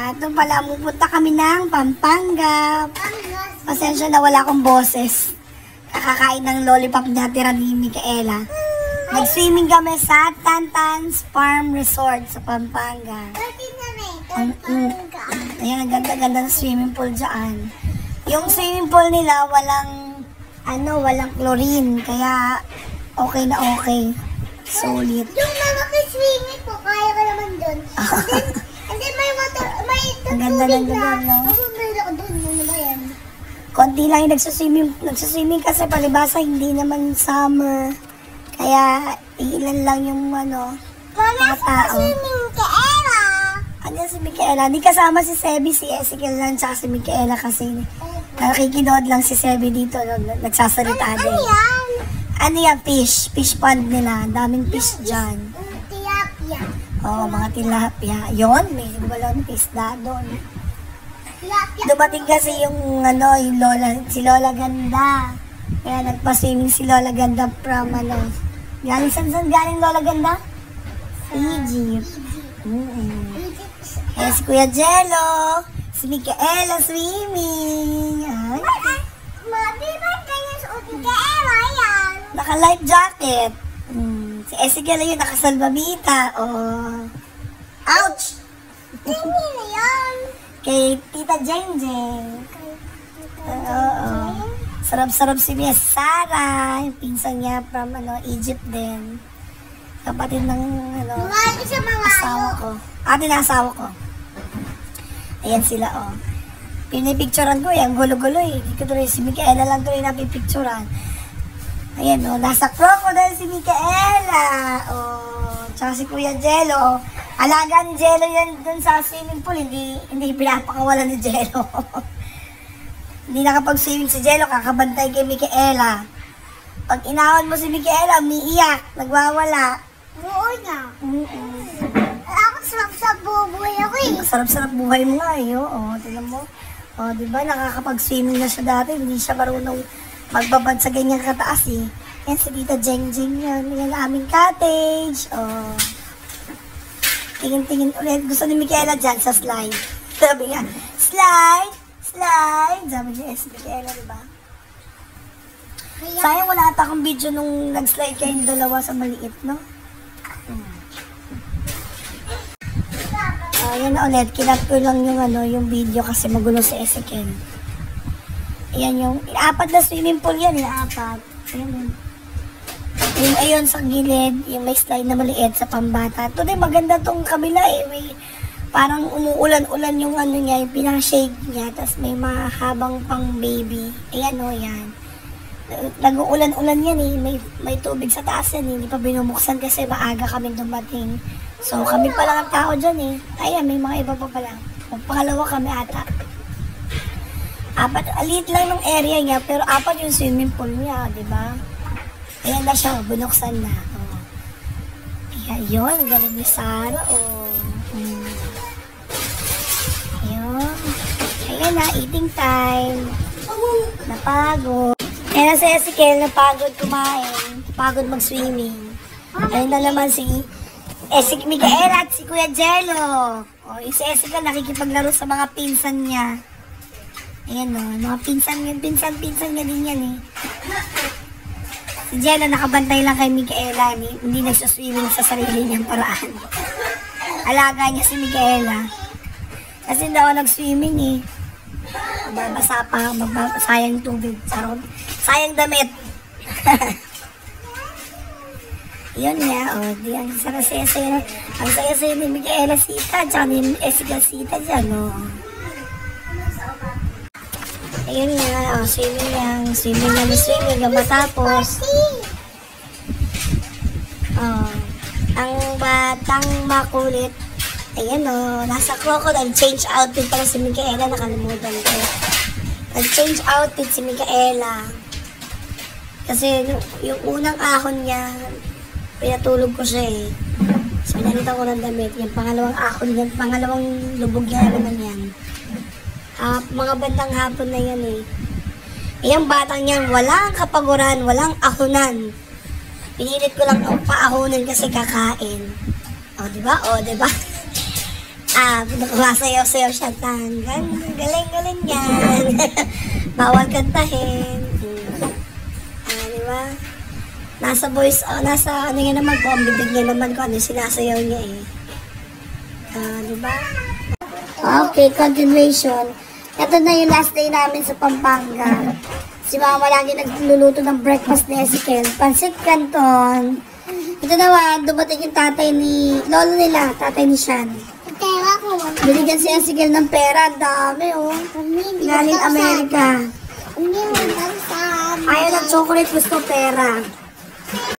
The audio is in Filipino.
Ito pala, pupunta kami ng Pampanga. Pasensya na wala akong boses. Kakakain ng lollipop na tira ni Micaela. Nag-swimming kami sa Tantan's Farm Resort sa Pampanga. Ayan, ang ganda-ganda ng swimming pool dyan. Yung swimming pool nila, walang chlorine. Kaya, okay na okay. Sulit. Yung malaki swimming po, kaya ka naman dun. And then may water, may ang ganda ng lugar, no? Konti lang yung nagsuswimming kasi palibasa hindi naman summer. Kaya ilan lang yung mga tao. Swimming ka, Ella! Ano si Micaela? Hindi kasama si Sebi, si Ezekiel lang, tsaka si Micaela kasi nakikinood lang si Sebi dito, nagsasalita din. Ano yan? Ano yan? Fish pond nila. Daming fish dyan. Tilapia. Oo, mga tilapia. Yun, may balon isda doon. Tilapia. Dumating kasi yung si Lola Ganda. Kaya nagpa-swimming si Lola Ganda from galing saan galing Lola Ganda? Egypt. Eh, si Kuya Jello, si Micaela swimming. Ay. Mami, ba't kanya suotin ka, Ella? Yan. Naka-life jacket. Si Ezekiel yun, nakasalbabita. Oh. Ouch! Hindi na yan. Kay Tita Jeng Jeng. Oo. Sarap-sarap si Miss Sarah. Yung pinsan niya from Egypt din. Kapatid ng Mami sa mga asawa ko. Ate na asawa ko. Ayan sila, oh. Pinipicturan ko, yan, gulo-gulo eh. Hindi ko tuloy, si Micaela lang tuloy napipicturan. Ayan, oh, nasa crocodile si Micaela. Oh, tsaka si Kuya Jello. Alaga ni Jello yan dun sa swimming pool. Hindi pinapakawalan ni Jello. Hindi nakapag-swimming si Jello, kakabantay kay Micaela. Pag inawan mo si Micaela, umiiyak, nagwawala. Oo nga. Ako sarap-sarap buhay ako eh. Sarap-sarap buhay mo nga eh. Oo, tignan mo. O, diba, nakakapag-swimming na siya dati. Hindi siya marunong magbabad sa ganyang kataas eh. Yan, si Tita Jeng Jeng yan. Yan ang aming cottage. O. Tingin-tingin ulit. Gusto ni Micaela dyan sa slide. Sabi nga, slide, slide. Sabi niya, si Micaela, diba? Sayang wala ata akong video nung nag-slide kayong dalawa sa maliit, no? Ayan na ulit, kinap ko lang yung video kasi magulo si Ezekiel. Ayan yung, apat na swimming pool yan, apat. Ayan. Yung ayun sa gilid, yung may slide na maliit sa pambata. Ito din, maganda tong kabila eh. May parang umuulan-ulan yung niya, yung pinaka-shade niya. Tapos may mahabang pang baby. Ayan o, yan. Nag-uulan-ulan yan eh. May tubig sa taas yan eh. Hindi pa binumuksan kasi maaga kami dumating. So, kami pa lang ang tao dyan eh. Ayan, may mga iba pa pala. Pangalawa kami ata. Alit lang ng area niya, pero apat yung swimming pool niya, di ba? Ayan na siya, binuksan na. Oh. Ayan, yun, galing ni Sarah, oh. Ayan. Ayan na, eating time. Napagod. Ayan na si Ezekiel, napagod kumain. Napagod mag-swimming. Ayan na naman si Micaela at si Kuya Jello. O, yung si Ezekiel nakikipaglaro sa mga pinsan niya. Ayan o, mga pinsan niya din yan eh. Si Jello nakabantay lang kay Micaela. Hindi nagsuswimming sa sarili niyang paraan. Alaga niya si Micaela. Kasi hindi ako nag-swimming eh. Mababasa pa, sayang tubig. Sayang damit. Yun nga, o. Di ang saya-saya. Ang saya-saya ni Micaela Sita, tsaka ni Ezekiel Sita dyan, o. Ayun nga, o. Swimming lang matapos. O. Ang batang makulit. Ayan, o. Nasa crocodile. Change outfit pala si Micaela. Nakalimutan ko. Nag-change outfit si Micaela. Kasi yung unang ahon niya, pinatulog ko siya eh. So, nalita ko ng damit. Yung pangalawang ahon yan, pangalawang lubog niya naman yan. Mga bandang hapon na yan eh. Yung batang yan, walang kapaguran, walang ahonan. Pinilit ko lang paahonan kasi kakain. O, diba? O, diba? Masayaw-sayaw siya. Galing-galing yan. Bawal kantahin. Di ba? Nasa voice, nasa ano nga naman po, ang bibig niya naman kung ano sinasayaw niya eh. Di ba? Okay, continuation. Ito na yung last day namin sa Pampanga. Si Mama lagi nagluluto ng breakfast ni Ezekiel. Pansit Canton. Ito naman, dumating yung tatay ni lolo nila, tatay ni Sean. Pera ko. Binigyan si Ezekiel ng pera. Ang dami, oh. Galing Amerika. Hindi mo lang sa... Ayaw ng chocolate, gusto pera.